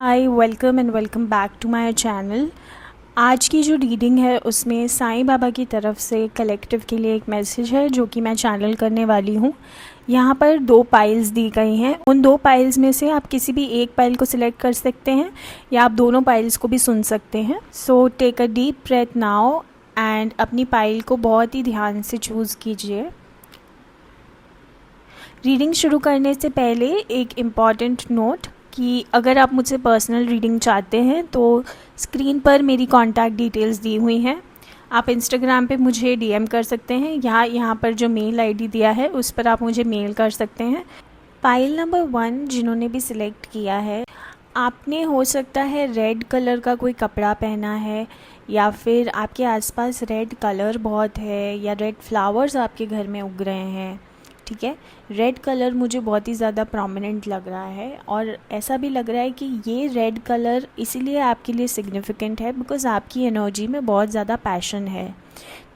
Hi welcome back to my channel. आज की जो रीडिंग है उसमें साईं बाबा की तरफ से कलेक्टिव के लिए एक मैसेज है जो कि मैं चैनल करने वाली हूँ। यहाँ पर 2 पाइल्स दी गई हैं। उन 2 पाइल्स में से आप किसी भी एक पाइल को सिलेक्ट कर सकते हैं या आप दोनों पाइल्स को भी सुन सकते हैं। So take a deep breath now and अपनी पाइल को बहुत ही ध्यान से चूज़ कीजिए। रीडिंग शुरू करने से पहले एक इम्पॉर्टेंट नोट कि अगर आप मुझसे पर्सनल रीडिंग चाहते हैं तो स्क्रीन पर मेरी कॉन्टैक्ट डिटेल्स दी हुई हैं। आप इंस्टाग्राम पे मुझे डीएम कर सकते हैं या यहाँ पर जो मेल आईडी दिया है उस पर आप मुझे मेल कर सकते हैं। पाइल नंबर 1 जिन्होंने भी सिलेक्ट किया है, आपने हो सकता है रेड कलर का कोई कपड़ा पहना है या फिर आपके आसपास रेड कलर बहुत है या रेड फ्लावर्स आपके घर में उग रहे हैं। ठीक है, रेड कलर मुझे बहुत ही ज़्यादा प्रोमिनेंट लग रहा है और ऐसा भी लग रहा है कि ये रेड कलर इसीलिए आपके लिए सिग्निफिकेंट है बिकॉज़ आपकी एनर्जी में बहुत ज़्यादा पैशन है।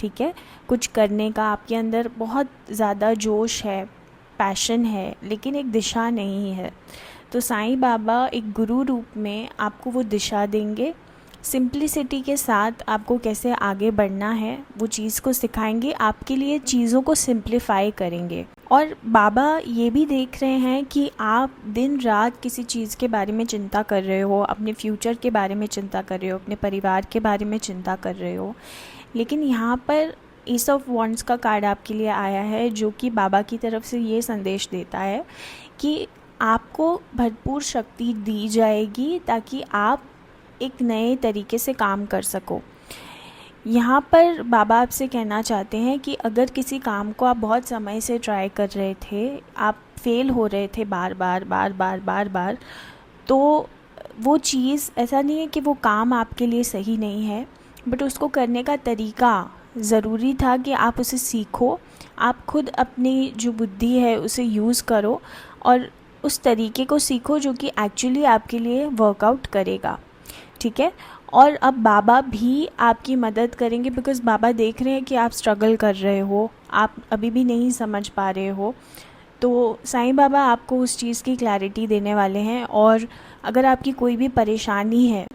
ठीक है, कुछ करने का आपके अंदर बहुत ज़्यादा जोश है, पैशन है, लेकिन एक दिशा नहीं है। तो साईं बाबा एक गुरु रूप में आपको वो दिशा देंगे। सिंप्लिसिटी के साथ आपको कैसे आगे बढ़ना है वो चीज़ को सिखाएंगे, आपके लिए चीज़ों को सिंप्लीफाई करेंगे। और बाबा ये भी देख रहे हैं कि आप दिन रात किसी चीज़ के बारे में चिंता कर रहे हो, अपने फ्यूचर के बारे में चिंता कर रहे हो, अपने परिवार के बारे में चिंता कर रहे हो, लेकिन यहाँ पर एस ऑफ वॉन्ड्स का कार्ड आपके लिए आया है जो कि बाबा की तरफ से ये संदेश देता है कि आपको भरपूर शक्ति दी जाएगी ताकि आप एक नए तरीके से काम कर सको। यहाँ पर बाबा आपसे कहना चाहते हैं कि अगर किसी काम को आप बहुत समय से ट्राई कर रहे थे, आप फेल हो रहे थे बार बार, तो वो चीज़ ऐसा नहीं है कि वो काम आपके लिए सही नहीं है, बट उसको करने का तरीका ज़रूरी था कि आप उसे सीखो, आप खुद अपनी जो बुद्धि है उसे यूज़ करो और उस तरीके को सीखो जो कि एक्चुअली आपके लिए वर्कआउट करेगा। ठीक है, और अब बाबा भी आपकी मदद करेंगे बिकॉज़ बाबा देख रहे हैं कि आप स्ट्रगल कर रहे हो, आप अभी भी नहीं समझ पा रहे हो। तो साईं बाबा आपको उस चीज़ की क्लैरिटी देने वाले हैं। और अगर आपकी कोई भी परेशानी है,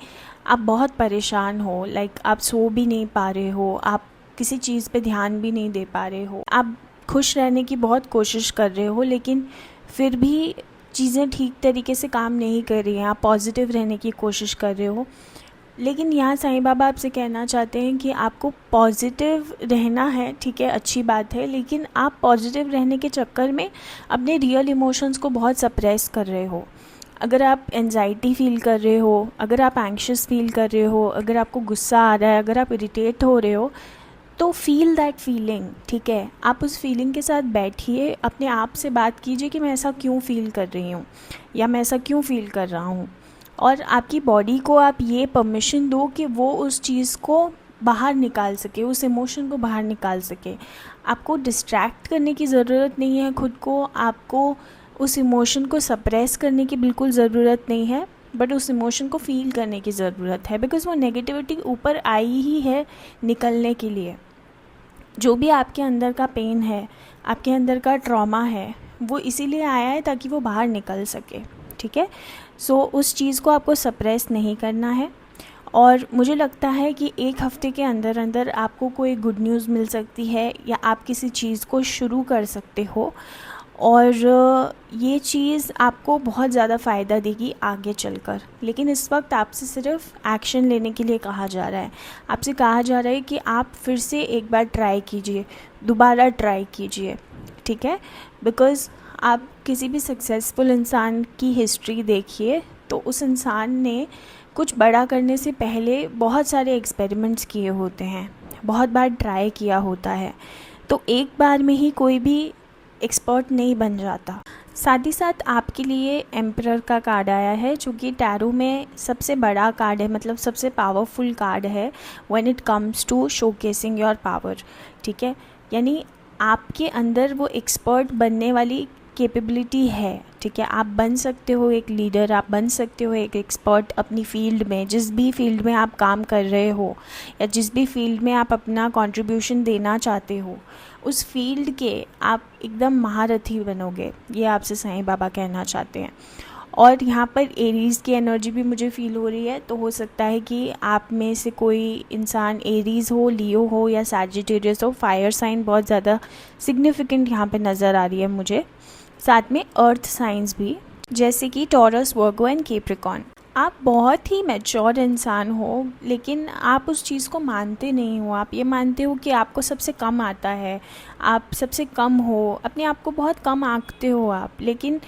आप बहुत परेशान हो, लाइक आप सो भी नहीं पा रहे हो, आप किसी चीज़ पे ध्यान भी नहीं दे पा रहे हो, आप खुश रहने की बहुत कोशिश कर रहे हो लेकिन फिर भी चीज़ें ठीक तरीके से काम नहीं कर रही हैं, आप पॉजिटिव रहने की कोशिश कर रहे हो, लेकिन यहाँ साईं बाबा आपसे कहना चाहते हैं कि आपको पॉजिटिव रहना है। ठीक है, अच्छी बात है, लेकिन आप पॉजिटिव रहने के चक्कर में अपने रियल इमोशंस को बहुत सप्रेस कर रहे हो। अगर आप एंजाइटी फील कर रहे हो, अगर आप एंग्शियस फील कर रहे हो, अगर आपको गुस्सा आ रहा है, अगर आप इरिटेट हो रहे हो, तो फील दैट फीलिंग। ठीक है, आप उस फीलिंग के साथ बैठिए, अपने आप से बात कीजिए कि मैं ऐसा क्यों फ़ील कर रही हूँ या मैं ऐसा क्यों फ़ील कर रहा हूँ, और आपकी बॉडी को आप ये परमिशन दो कि वो उस चीज़ को बाहर निकाल सके, उस इमोशन को बाहर निकाल सके। आपको डिस्ट्रैक्ट करने की ज़रूरत नहीं है खुद को, आपको उस इमोशन को सप्रेस करने की बिल्कुल ज़रूरत नहीं है, बट उस इमोशन को फ़ील करने की ज़रूरत है बिकॉज़ वो नेगेटिविटी ऊपर आई ही है निकलने के लिए। जो भी आपके अंदर का पेन है, आपके अंदर का ट्रॉमा है, वो इसीलिए आया है ताकि वो बाहर निकल सके। ठीक है, सो उस चीज़ को आपको सप्रेस नहीं करना है। और मुझे लगता है कि 1 हफ़्ते के अंदर अंदर आपको कोई गुड न्यूज़ मिल सकती है या आप किसी चीज़ को शुरू कर सकते हो और ये चीज़ आपको बहुत ज़्यादा फ़ायदा देगी आगे चलकर। लेकिन इस वक्त आपसे सिर्फ एक्शन लेने के लिए कहा जा रहा है। आपसे कहा जा रहा है कि आप फिर से एक बार ट्राई कीजिए, दोबारा ट्राई कीजिए। ठीक है, बिकॉज़ आप किसी भी सक्सेसफुल इंसान की हिस्ट्री देखिए तो उस इंसान ने कुछ बड़ा करने से पहले बहुत सारे एक्सपेरिमेंट्स किए होते हैं, बहुत बार ट्राई किया होता है। तो एक बार में ही कोई भी एक्सपर्ट नहीं बन जाता। साथ ही साथ आपके लिए एम्परर का कार्ड आया है जो कि टैरो में सबसे बड़ा कार्ड है, मतलब सबसे पावरफुल कार्ड है when it comes to showcasing your power. ठीक है, यानी आपके अंदर वो एक्सपर्ट बनने वाली कैपेबिलिटी है। ठीक है, आप बन सकते हो एक लीडर, आप बन सकते हो एक एक्सपर्ट अपनी फील्ड में, जिस भी फील्ड में आप काम कर रहे हो या जिस भी फील्ड में आप अपना कंट्रीब्यूशन देना चाहते हो, उस फील्ड के आप एकदम महारथी बनोगे, ये आपसे साईं बाबा कहना चाहते हैं। और यहाँ पर एरीज़ की एनर्जी भी मुझे फ़ील हो रही है, तो हो सकता है कि आप में से कोई इंसान एरीज़ हो, लियो हो या सैजिटेरियस हो। फायर साइन बहुत ज़्यादा सिग्निफिकेंट यहाँ पे नज़र आ रही है मुझे। साथ में अर्थ साइंस भी, जैसे कि टॉरस, वर्गो एंड कैप्रिकॉर्न। आप बहुत ही मैच्योर इंसान हो, लेकिन आप उस चीज़ को मानते नहीं हो। आप ये मानते हो कि आपको सबसे कम आता है, आप सबसे कम हो, अपने आप को बहुत कम आंकते हो आप। लेकिन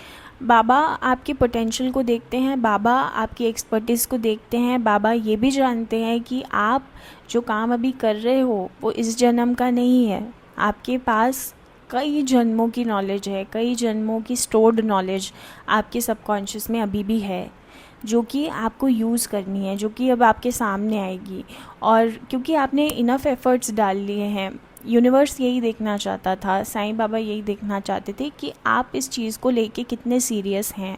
बाबा आपके पोटेंशियल को देखते हैं, बाबा आपकी एक्सपर्टीज़ को देखते हैं, बाबा ये भी जानते हैं कि आप जो काम अभी कर रहे हो वो इस जन्म का नहीं है। आपके पास कई जन्मों की नॉलेज है, कई जन्मों की स्टोर्ड नॉलेज आपके सबकॉन्शियस में अभी भी है, जो कि आपको यूज़ करनी है, जो कि अब आपके सामने आएगी। और क्योंकि आपने इनफ एफ़र्ट्स डाल लिए हैं, यूनिवर्स यही देखना चाहता था, साईं बाबा यही देखना चाहते थे कि आप इस चीज़ को लेके कितने सीरियस हैं,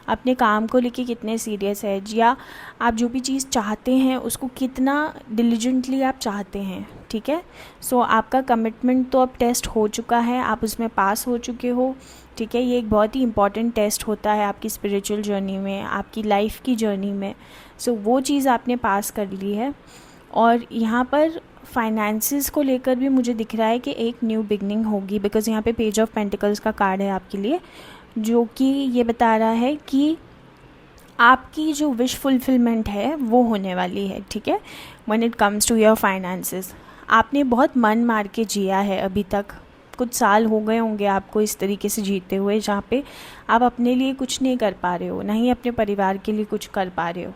अपने काम को लेके कितने सीरियस है, या आप जो भी चीज़ चाहते हैं उसको कितना डिलीजेंटली आप चाहते हैं। ठीक है, सो आपका कमिटमेंट तो अब टेस्ट हो चुका है, आप उसमें पास हो चुके हो। ठीक है, ये एक बहुत ही इम्पॉर्टेंट टेस्ट होता है आपकी स्पिरिचुअल जर्नी में, आपकी लाइफ की जर्नी में। सो वो चीज़ आपने पास कर ली है। और यहाँ पर फाइनेंसेस को लेकर भी मुझे दिख रहा है कि एक न्यू बिगनिंग होगी, बिकॉज़ यहाँ पे पेज ऑफ पेंटिकल्स का कार्ड है आपके लिए, जो कि ये बता रहा है कि आपकी जो विश फुलफिलमेंट है वो होने वाली है। ठीक है, when it comes to your finances. आपने बहुत मन मार के जिया है अभी तक, कुछ साल हो गए होंगे आपको इस तरीके से जीते हुए, जहाँ पे आप अपने लिए कुछ नहीं कर पा रहे हो, ना ही अपने परिवार के लिए कुछ कर पा रहे हो।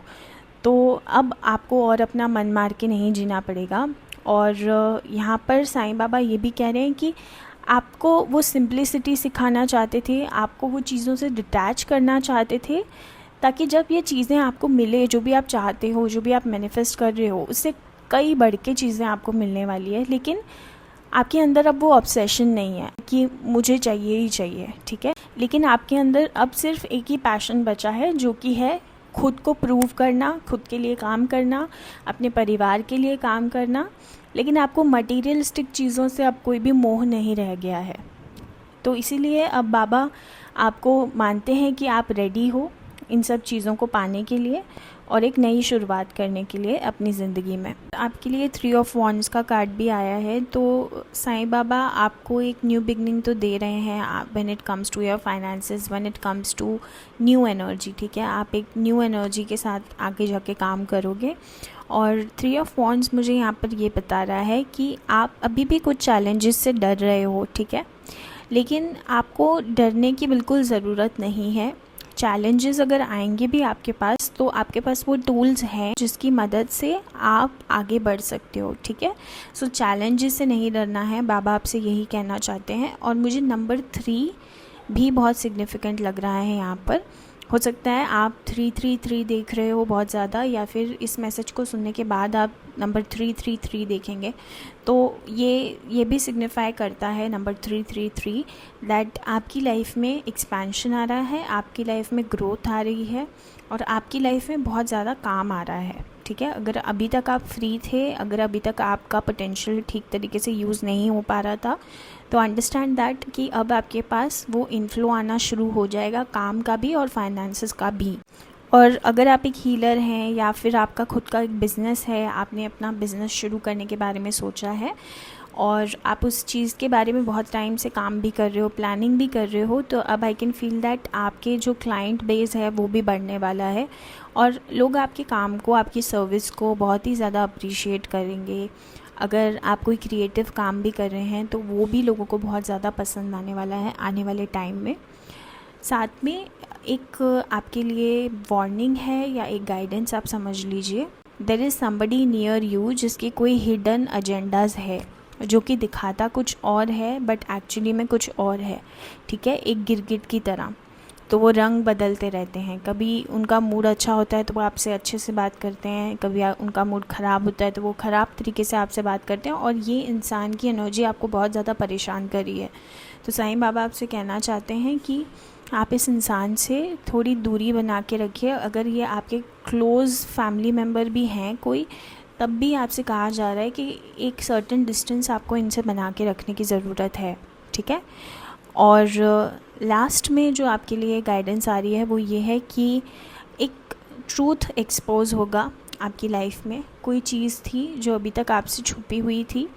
तो अब आपको और अपना मन मार के नहीं जीना पड़ेगा। और यहाँ पर साईं बाबा ये भी कह रहे हैं कि आपको वो सिंप्लिसिटी सिखाना चाहते थे, आपको वो चीज़ों से डिटैच करना चाहते थे, ताकि जब ये चीज़ें आपको मिले, जो भी आप चाहते हो, जो भी आप मैनिफेस्ट कर रहे हो, उससे कई बढ़ के चीज़ें आपको मिलने वाली है। लेकिन आपके अंदर अब वो ऑब्सेशन नहीं है कि मुझे चाहिए ही चाहिए। ठीक है, लेकिन आपके अंदर अब सिर्फ एक ही पैशन बचा है, जो कि है खुद को प्रूव करना, खुद के लिए काम करना, अपने परिवार के लिए काम करना। लेकिन आपको मटेरियलिस्टिक चीज़ों से अब कोई भी मोह नहीं रह गया है। तो इसीलिए अब बाबा आपको मानते हैं कि आप रेडी हो इन सब चीज़ों को पाने के लिए और एक नई शुरुआत करने के लिए अपनी ज़िंदगी में। आपके लिए 3 ऑफ वॉन्ड्स का कार्ड भी आया है, तो साईं बाबा आपको एक न्यू बिगनिंग तो दे रहे हैं when it comes to your finances, when it comes to new energy. ठीक है, आप एक न्यू एनर्जी के साथ आगे जाके काम करोगे। और 3 ऑफ वॉन्ड्स मुझे यहाँ पर ये बता रहा है कि आप अभी भी कुछ चैलेंजेस से डर रहे हो। ठीक है, लेकिन आपको डरने की बिल्कुल ज़रूरत नहीं है। चैलेंजेस अगर आएंगे भी आपके पास, तो आपके पास वो टूल्स हैं जिसकी मदद से आप आगे बढ़ सकते हो। ठीक है, सो चैलेंजेस से नहीं डरना है, बाबा आपसे यही कहना चाहते हैं। और मुझे नंबर 3 भी बहुत सिग्निफिकेंट लग रहा है यहाँ पर। हो सकता है आप 333 देख रहे हो बहुत ज़्यादा, या फिर इस मैसेज को सुनने के बाद आप नंबर 333 देखेंगे, तो ये भी सिग्निफाई करता है नंबर 333 दैट आपकी लाइफ में एक्सपेंशन आ रहा है, आपकी लाइफ में ग्रोथ आ रही है, और आपकी लाइफ में बहुत ज़्यादा काम आ रहा है। ठीक है, अगर अभी तक आप फ्री थे, अगर अभी तक आपका पोटेंशियल ठीक तरीके से यूज़ नहीं हो पा रहा था, तो अंडरस्टैंड दैट कि अब आपके पास वो इन्फ्लो आना शुरू हो जाएगा, काम का भी और फाइनेंसेस का भी। और अगर आप एक हीलर हैं, या फिर आपका खुद का एक बिज़नेस है, आपने अपना बिज़नेस शुरू करने के बारे में सोचा है और आप उस चीज़ के बारे में बहुत टाइम से काम भी कर रहे हो, प्लानिंग भी कर रहे हो, तो अब आई कैन फील दैट आपके जो क्लाइंट बेस है वो भी बढ़ने वाला है, और लोग आपके काम को, आपकी सर्विस को बहुत ही ज़्यादा अप्रिशिएट करेंगे। अगर आप कोई क्रिएटिव काम भी कर रहे हैं, तो वो भी लोगों को बहुत ज़्यादा पसंद आने वाला है आने वाले टाइम में। साथ में एक आपके लिए वार्निंग है या एक गाइडेंस आप समझ लीजिए। There is somebody near you जिसकी कोई हिडन एजेंडाज है, जो कि दिखाता कुछ और है बट एक्चुअली में कुछ और है। ठीक है, एक गिरगिट की तरह, तो वो रंग बदलते रहते हैं। कभी उनका मूड अच्छा होता है तो वो आपसे अच्छे से बात करते हैं, कभी उनका मूड ख़राब होता है तो वो ख़राब तरीके से आपसे बात करते हैं, और ये इंसान की एनर्जी आपको बहुत ज़्यादा परेशान कर रही है। तो साईं बाबा आपसे कहना चाहते हैं कि आप इस इंसान से थोड़ी दूरी बना के रखिए। अगर ये आपके क्लोज़ फैमिली मेम्बर भी हैं कोई, तब भी आपसे कहा जा रहा है कि एक सर्टेन डिस्टेंस आपको इनसे बना के रखने की ज़रूरत है। ठीक है, और लास्ट में जो आपके लिए गाइडेंस आ रही है वो ये है कि एक ट्रूथ एक्सपोज होगा आपकी लाइफ में। कोई चीज़ थी जो अभी तक आपसे छुपी हुई थी,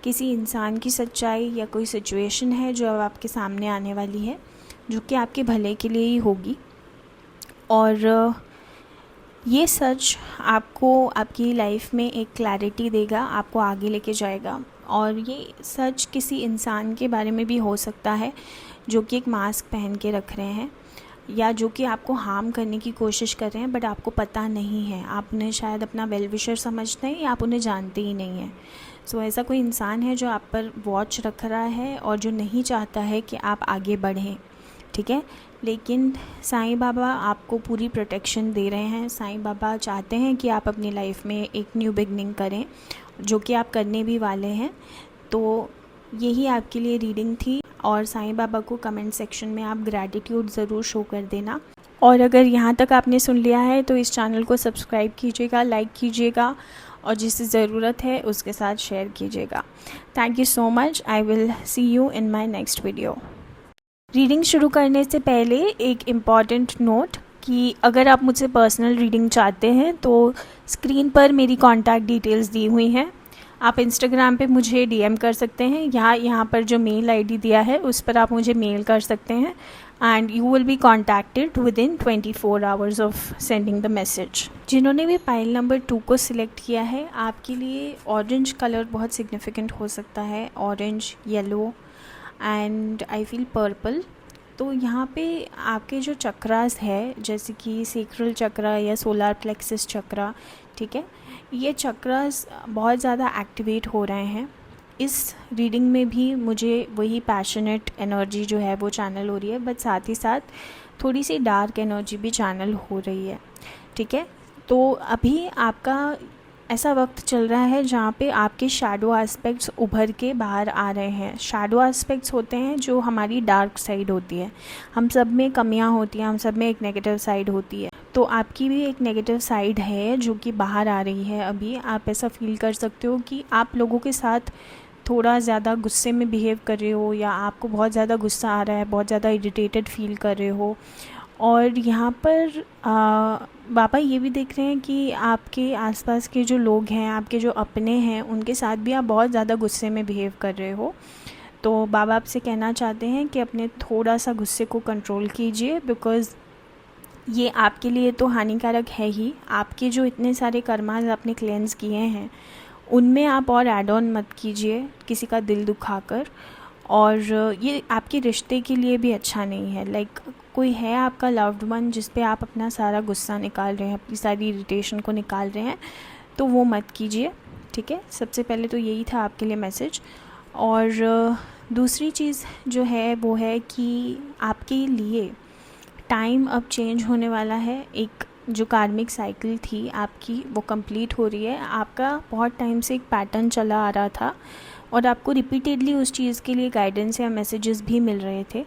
किसी इंसान की सच्चाई या कोई सिचुएशन है जो अब आपके सामने आने वाली है, जो कि आपके भले के लिए ही होगी। और ये सच आपको आपकी लाइफ में एक क्लैरिटी देगा, आपको आगे लेके जाएगा। और ये सच किसी इंसान के बारे में भी हो सकता है जो कि एक मास्क पहन के रख रहे हैं, या जो कि आपको हार्म करने की कोशिश कर रहे हैं बट आपको पता नहीं है। आप उन्हें शायद अपना वेल विशर समझते हैं या आप उन्हें जानते ही नहीं हैं। सो ऐसा कोई इंसान है जो आप पर वॉच रख रहा है और जो नहीं चाहता है कि आप आगे बढ़ें, ठीक है। लेकिन साईं बाबा आपको पूरी प्रोटेक्शन दे रहे हैं। साईं बाबा चाहते हैं कि आप अपनी लाइफ में एक न्यू बिगनिंग करें, जो कि आप करने भी वाले हैं। तो यही आपके लिए रीडिंग थी। और साईं बाबा को कमेंट सेक्शन में आप ग्रैटिट्यूड ज़रूर शो कर देना। और अगर यहाँ तक आपने सुन लिया है तो इस चैनल को सब्सक्राइब कीजिएगा, लाइक कीजिएगा और जिसे ज़रूरत है उसके साथ शेयर कीजिएगा। Thank you so much. I will see you in my next video. Reading शुरू करने से पहले एक इम्पॉर्टेंट नोट कि अगर आप मुझसे पर्सनल रीडिंग चाहते हैं तो स्क्रीन पर मेरी कॉन्टैक्ट डिटेल्स दी हुई हैं। आप इंस्टाग्राम पे मुझे डीएम कर सकते हैं, यहाँ पर जो मेल आईडी दिया है उस पर आप मुझे मेल कर सकते हैं and you will be contacted with in 24 hours of sending the message. जिन्होंने भी पाइल नंबर 2 को सिलेक्ट किया है, आपके लिए ऑरेंज कलर बहुत सिग्निफिकेंट हो सकता है। Orange, yellow and I feel purple. तो यहाँ पे आपके जो चक्रास है, जैसे कि सेक्रल चक्रा या सोलार प्लेक्सस चक्रा, ठीक है, ये चक्रास बहुत ज़्यादा एक्टिवेट हो रहे हैं। इस रीडिंग में भी मुझे वही पैशनेट एनर्जी जो है वो चैनल हो रही है, बट साथ ही साथ थोड़ी सी डार्क एनर्जी भी चैनल हो रही है, ठीक है। तो अभी आपका ऐसा वक्त चल रहा है जहाँ पे आपके शैडो एस्पेक्ट्स उभर के बाहर आ रहे हैं। शैडो एस्पेक्ट्स होते हैं जो हमारी डार्क साइड होती है। हम सब में कमियां होती हैं, हम सब में एक नेगेटिव साइड होती है। तो आपकी भी एक नेगेटिव साइड है जो कि बाहर आ रही है। अभी आप ऐसा फील कर सकते हो कि आप लोगों के साथ थोड़ा ज़्यादा गुस्से में बिहेव कर रहे हो, या आपको बहुत ज़्यादा गुस्सा आ रहा है, बहुत ज़्यादा इरिटेटेड फील कर रहे हो। और यहाँ पर बाबा ये भी देख रहे हैं कि आपके आसपास के जो लोग हैं, आपके जो अपने हैं, उनके साथ भी आप बहुत ज़्यादा गुस्से में बिहेव कर रहे हो। तो बाबा आपसे कहना चाहते हैं कि अपने थोड़ा सा गुस्से को कंट्रोल कीजिए, बिकॉज़ ये आपके लिए तो हानिकारक है ही। आपके जो इतने सारे कर्मास आपने क्लेंस किए हैं उनमें आप और ऐड ऑन मत कीजिए किसी का दिल दुखाकर। और ये आपके रिश्ते के लिए भी अच्छा नहीं है। लाइक कोई है आपका लव्ड वन जिस पे आप अपना सारा गुस्सा निकाल रहे हैं, अपनी सारी इरिटेशन को निकाल रहे हैं, तो वो मत कीजिए, ठीक है। सबसे पहले तो यही था आपके लिए मैसेज। और दूसरी चीज़ जो है वो है कि आपके लिए टाइम अब चेंज होने वाला है। एक जो कार्मिक साइकिल थी आपकी वो कंप्लीट हो रही है। आपका बहुत टाइम से एक पैटर्न चला आ रहा था और आपको रिपीटेडली उस चीज़ के लिए गाइडेंस या मैसेजेस भी मिल रहे थे,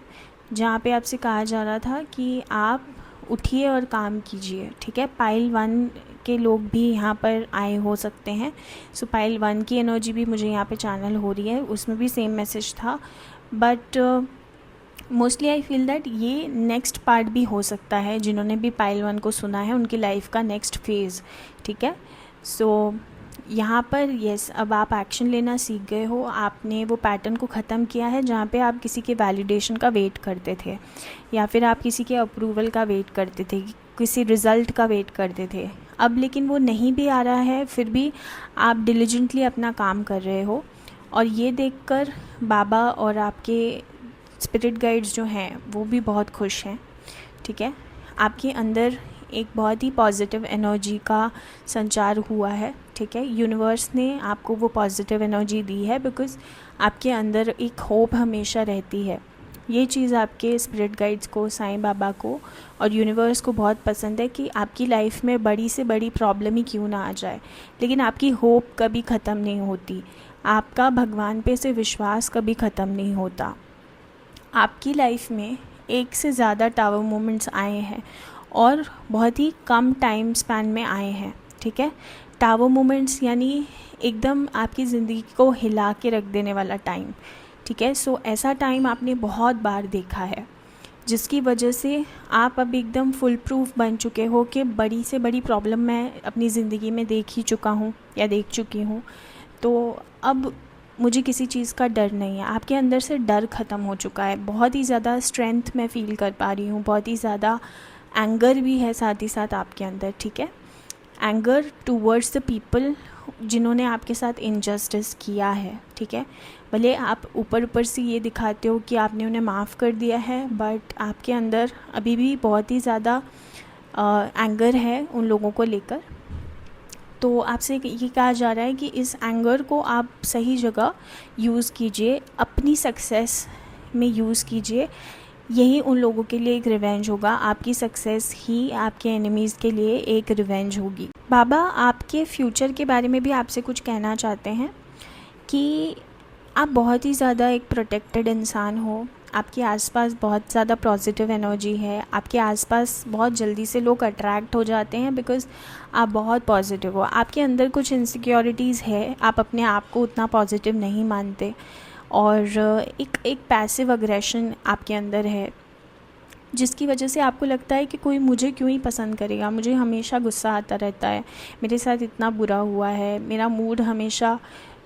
जहाँ पे आपसे कहा जा रहा था कि आप उठिए और काम कीजिए, ठीक है। पाइल 1 के लोग भी यहाँ पर आए हो सकते हैं। सो पाइल 1 की एनर्जी भी मुझे यहाँ पे चैनल हो रही है, उसमें भी सेम मैसेज था। But mostly I feel that ये नेक्स्ट पार्ट भी हो सकता है। जिन्होंने भी पाइल 1 को सुना है उनकी लाइफ का नेक्स्ट फेज़, ठीक है। सो यहाँ पर यस, अब आप एक्शन लेना सीख गए हो। आपने वो पैटर्न को ख़त्म किया है जहाँ पे आप किसी के वैलिडेशन का वेट करते थे, या फिर आप किसी के अप्रूवल का वेट करते थे, किसी रिज़ल्ट का वेट करते थे। अब लेकिन वो नहीं भी आ रहा है, फिर भी आप डिलिजेंटली अपना काम कर रहे हो। और ये देखकर बाबा और आपके स्पिरिट गाइड्स जो हैं वो भी बहुत खुश हैं, ठीक है। आपके अंदर एक बहुत ही पॉजिटिव एनर्जी का संचार हुआ है, ठीक है। यूनिवर्स ने आपको वो पॉजिटिव एनर्जी दी है बिकॉज़ आपके अंदर एक होप हमेशा रहती है। ये चीज़ आपके स्पिरिट गाइड्स को, साईं बाबा को और यूनिवर्स को बहुत पसंद है कि आपकी लाइफ में बड़ी से बड़ी प्रॉब्लम ही क्यों ना आ जाए, लेकिन आपकी होप कभी ख़त्म नहीं होती। आपका भगवान पे से विश्वास कभी ख़त्म नहीं होता। आपकी लाइफ में एक से ज़्यादा टावर मोमेंट्स आए हैं और बहुत ही कम टाइम स्पैन में आए हैं, ठीक है। टावर मोमेंट्स यानी एकदम आपकी ज़िंदगी को हिला के रख देने वाला टाइम, ठीक है। सो ऐसा टाइम आपने बहुत बार देखा है। जिसकी वजह से आप अब एकदम फुल प्रूफ बन चुके हो कि बड़ी से बड़ी प्रॉब्लम मैं अपनी ज़िंदगी में देख ही चुका हूँ या देख चुकी हूँ, तो अब मुझे किसी चीज़ का डर नहीं है। आपके अंदर से डर ख़त्म हो चुका है। बहुत ही ज़्यादा स्ट्रेंथ मैं फ़ील कर पा रही हूँ, बहुत ही ज़्यादा एंगर भी है साथ ही साथ आपके अंदर, ठीक है। एंगर टूवर्ड्स द पीपल जिन्होंने आपके साथ इनजस्टिस किया है, ठीक है। भले आप ऊपर ऊपर से ये दिखाते हो कि आपने उन्हें माफ़ कर दिया है, बट आपके अंदर अभी भी बहुत ही ज़्यादा एंगर है उन लोगों को लेकर। तो आपसे ये कहा जा रहा है कि इस एंगर को आप सही जगह यूज़ कीजिए, अपनी सक्सेस में यूज़ कीजिए। यही उन लोगों के लिए एक रिवेंज होगा। आपकी सक्सेस ही आपके एनिमीज़ के लिए एक रिवेंज होगी। बाबा आपके फ्यूचर के बारे में भी आपसे कुछ कहना चाहते हैं कि आप बहुत ही ज़्यादा एक प्रोटेक्टेड इंसान हो। आपके आसपास बहुत ज़्यादा पॉजिटिव एनर्जी है। आपके आसपास बहुत जल्दी से लोग अट्रैक्ट हो जाते हैं बिकॉज़ आप बहुत पॉजिटिव हो। आपके अंदर कुछ इनसिक्योरिटीज़ है, आप अपने आप को उतना पॉजिटिव नहीं मानते, और एक पैसिव अग्रेशन आपके अंदर है, जिसकी वजह से आपको लगता है कि कोई मुझे क्यों ही पसंद करेगा, मुझे हमेशा गुस्सा आता रहता है, मेरे साथ इतना बुरा हुआ है, मेरा मूड हमेशा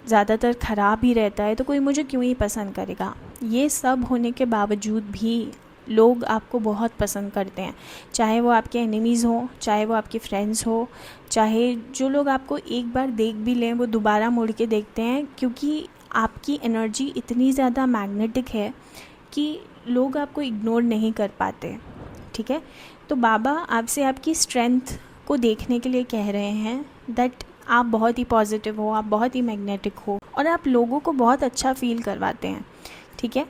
ज़्यादातर ख़राब ही रहता है, तो कोई मुझे क्यों ही पसंद करेगा। ये सब होने के बावजूद भी लोग आपको बहुत पसंद करते हैं, चाहे वो आपके एनिमीज़ हों, चाहे वो आपके फ्रेंड्स हो, चाहे जो लोग आपको एक बार देख भी लें वो दोबारा मुड़ के देखते हैं, क्योंकि आपकी एनर्जी इतनी ज़्यादा मैग्नेटिक है कि लोग आपको इग्नोर नहीं कर पाते, ठीक है। तो बाबा आपसे आपकी स्ट्रेंथ को देखने के लिए कह रहे हैं दैट आप बहुत ही पॉजिटिव हो, आप बहुत ही मैग्नेटिक हो, और आप लोगों को बहुत अच्छा फील करवाते हैं, ठीक है।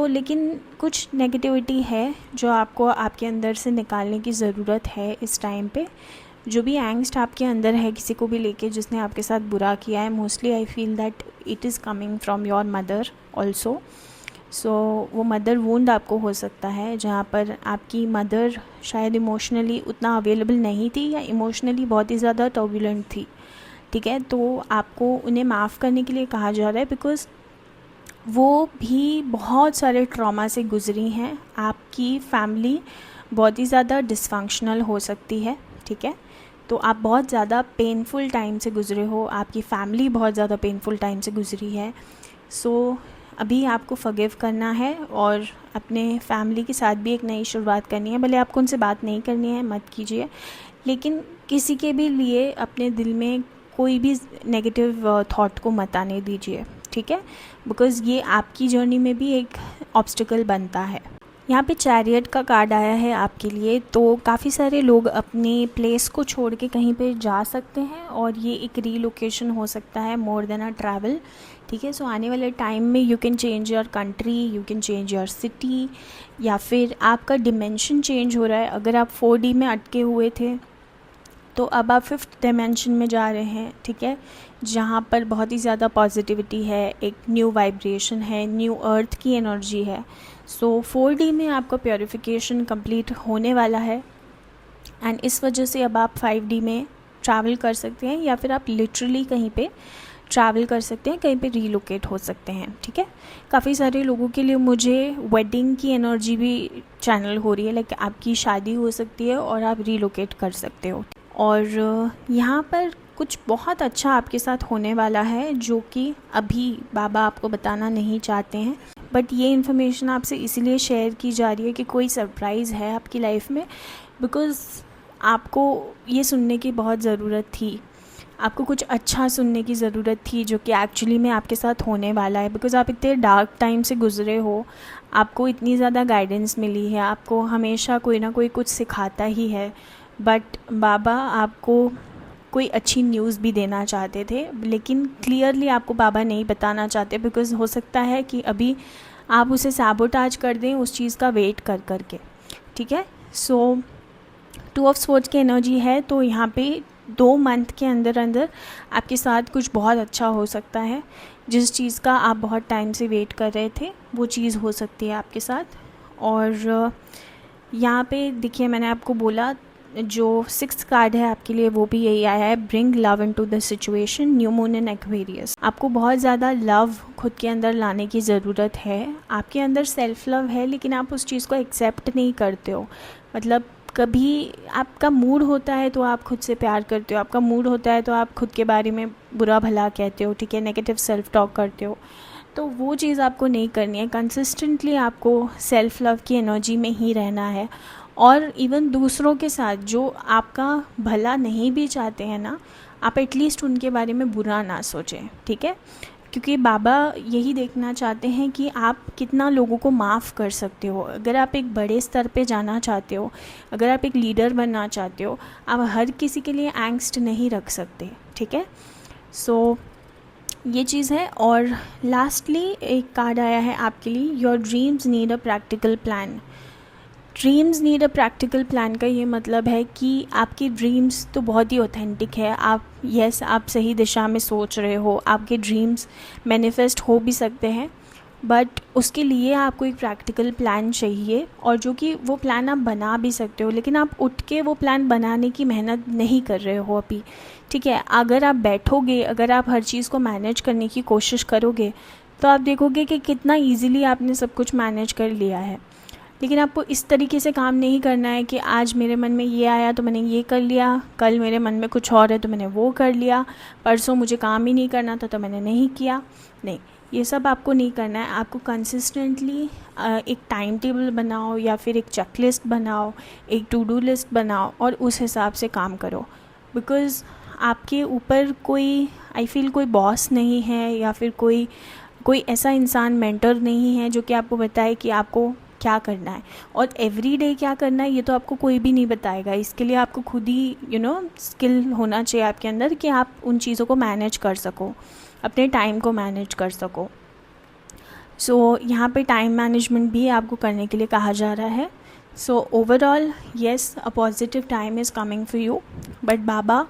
लेकिन कुछ नेगेटिविटी है जो आपको आपके अंदर से निकालने की ज़रूरत है इस टाइम पे। जो भी एंग्स्ट आपके अंदर है किसी को भी लेके जिसने आपके साथ बुरा किया है, mostly I feel that it is coming from your mother also. वो मदर वुंड आपको हो सकता है, जहाँ पर आपकी मदर शायद इमोशनली उतना अवेलेबल नहीं थी या इमोशनली बहुत ही ज़्यादा टर्बुलेंट थी, ठीक है। तो आपको उन्हें माफ़ करने के लिए कहा जा रहा है बिकॉज़ वो भी बहुत सारे ट्रॉमा से गुजरी हैं। आपकी फैमिली बहुत ही ज़्यादा डिसफंक्शनल हो सकती है, ठीक है। तो आप बहुत ज़्यादा पेनफुल टाइम से गुज़रे हो, आपकी फ़ैमिली बहुत ज़्यादा पेनफुल टाइम से गुज़री है। अभी आपको फॉरगिव करना है और अपने फैमिली के साथ भी एक नई शुरुआत करनी है। भले आपको उनसे बात नहीं करनी है, मत कीजिए, लेकिन किसी के भी लिए अपने दिल में कोई भी नेगेटिव थॉट को मत आने दीजिए, ठीक है, बिकॉज़ ये आपकी जर्नी में भी एक ऑब्स्टिकल बनता है। यहाँ पे चैरियट का कार्ड आया है आपके लिए, तो काफ़ी सारे लोग अपनी प्लेस को छोड़ के कहीं पे जा सकते हैं और ये एक रीलोकेशन हो सकता है मोर देन अ ट्रैवल, ठीक है। आने वाले टाइम में you can change your country, you can change your city, या फिर आपका डिमेंशन चेंज हो रहा है। अगर आप 4D में अटके हुए थे तो अब आप 5th डायमेंशन में जा रहे हैं, ठीक है, जहाँ पर बहुत ही ज़्यादा पॉजिटिविटी है, एक न्यू वाइब्रेशन है, न्यू अर्थ की एनर्जी है। 4D में आपका प्योरिफिकेशन कंप्लीट होने वाला है, एंड इस वजह से अब आप 5D में ट्रैवल कर सकते हैं, या फिर आप लिटरली कहीं पे ट्रैवल कर सकते हैं, कहीं पे रीलोकेट हो सकते हैं, ठीक है। काफ़ी सारे लोगों के लिए मुझे वेडिंग की एनर्जी भी चैनल हो रही है, लाइक आपकी शादी हो सकती है और आप रीलोकेट कर सकते हो। और यहाँ पर कुछ बहुत अच्छा आपके साथ होने वाला है जो कि अभी बाबा आपको बताना नहीं चाहते हैं, बट ये इन्फॉर्मेशन आपसे इसीलिए शेयर की जा रही है कि कोई सरप्राइज़ है आपकी लाइफ में, बिकॉज़ आपको ये सुनने की बहुत ज़रूरत थी, आपको कुछ अच्छा सुनने की ज़रूरत थी जो कि एक्चुअली में आपके साथ होने वाला है। बिकॉज़ आप इतने डार्क टाइम से गुज़रे हो, आपको इतनी ज़्यादा गाइडेंस मिली है, आपको हमेशा कोई ना कोई कुछ सिखाता ही है, बट बाबा आपको कोई अच्छी न्यूज़ भी देना चाहते थे, लेकिन क्लियरली आपको बाबा नहीं बताना चाहते, बिकॉज़ हो सकता है कि अभी आप उसे सैबोटाज कर दें उस चीज़ का वेट कर के, ठीक है। 2 ऑफ स्वॉर्ड्स की एनर्जी है, तो यहाँ पे 2 मंथ के अंदर अंदर आपके साथ कुछ बहुत अच्छा हो सकता है। जिस चीज़ का आप बहुत टाइम से वेट कर रहे थे वो चीज़ हो सकती है आपके साथ। और यहाँ पे देखिए, मैंने आपको बोला जो 6th कार्ड है आपके लिए वो भी यही आया है, bring love into the situation, new moon in Aquarius. आपको बहुत ज़्यादा लव खुद के अंदर लाने की ज़रूरत है। आपके अंदर सेल्फ लव है लेकिन आप उस चीज़ को एक्सेप्ट नहीं करते हो। मतलब कभी आपका मूड होता है तो आप खुद से प्यार करते हो, आपका मूड होता है तो आप खुद के बारे में बुरा भला कहते हो, ठीक है, नेगेटिव सेल्फ टॉक करते हो। तो वो चीज़ आपको नहीं करनी है। कंसिस्टेंटली आपको सेल्फ लव की एनर्जी में ही रहना है। और इवन दूसरों के साथ जो आपका भला नहीं भी चाहते हैं ना, आप एटलीस्ट उनके बारे में बुरा ना सोचें, ठीक है, क्योंकि बाबा यही देखना चाहते हैं कि आप कितना लोगों को माफ़ कर सकते हो। अगर आप एक बड़े स्तर पे जाना चाहते हो, अगर आप एक लीडर बनना चाहते हो, आप हर किसी के लिए एंग्स्ट नहीं रख सकते, ठीक है। सो ये चीज़ है। और लास्टली एक कार्ड आया है आपके लिए, your dreams need a practical plan. Dreams need a practical plan का ये मतलब है कि आपकी ड्रीम्स तो बहुत ही ऑथेंटिक है। आप सही दिशा में सोच रहे हो, आपके ड्रीम्स मैनिफेस्ट हो भी सकते हैं, बट उसके लिए आपको एक प्रैक्टिकल प्लान चाहिए, और जो कि वो प्लान आप बना भी सकते हो, लेकिन आप उठ के वो प्लान बनाने की मेहनत नहीं कर रहे हो अभी, ठीक है। अगर आप बैठोगे, अगर आप हर चीज़ को मैनेज करने की कोशिश करोगे तो आप देखोगे कि कितना ईजिली आपने सब कुछ मैनेज कर लिया है। लेकिन आपको इस तरीके से काम नहीं करना है कि आज मेरे मन में ये आया तो मैंने ये कर लिया, कल मेरे मन में कुछ और है तो मैंने वो कर लिया, परसों मुझे काम ही नहीं करना था तो मैंने नहीं किया। नहीं, ये सब आपको नहीं करना है। आपको कंसिस्टेंटली एक टाइम टेबल बनाओ या फिर एक चेकलिस्ट बनाओ, एक टू डू लिस्ट बनाओ और उस हिसाब से काम करो। बिकॉज़ आपके ऊपर कोई, आई फील, कोई बॉस नहीं है या फिर कोई ऐसा इंसान, मेंटर नहीं है जो कि आपको बताए कि आपको क्या करना है और एवरी डे क्या करना है। ये तो आपको कोई भी नहीं बताएगा। इसके लिए आपको खुद ही स्किल होना चाहिए आपके अंदर कि आप उन चीज़ों को मैनेज कर सको, अपने टाइम को मैनेज कर सको। सो यहाँ पे टाइम मैनेजमेंट भी आपको करने के लिए कहा जा रहा है। So overall yes, a positive time is coming for you, but बाबा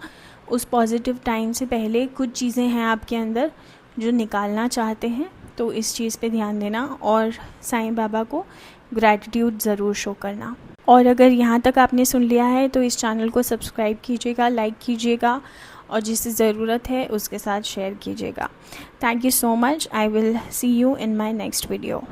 उस पॉजिटिव टाइम से पहले कुछ चीज़ें हैं आपके अंदर जो निकालना चाहते हैं, तो इस चीज़ पे ध्यान देना और साईं बाबा को ग्रैटिट्यूड ज़रूर शो करना। और अगर यहाँ तक आपने सुन लिया है तो इस चैनल को सब्सक्राइब कीजिएगा, लाइक कीजिएगा और जिसे ज़रूरत है उसके साथ शेयर कीजिएगा। Thank you so much. I will see you in my next video.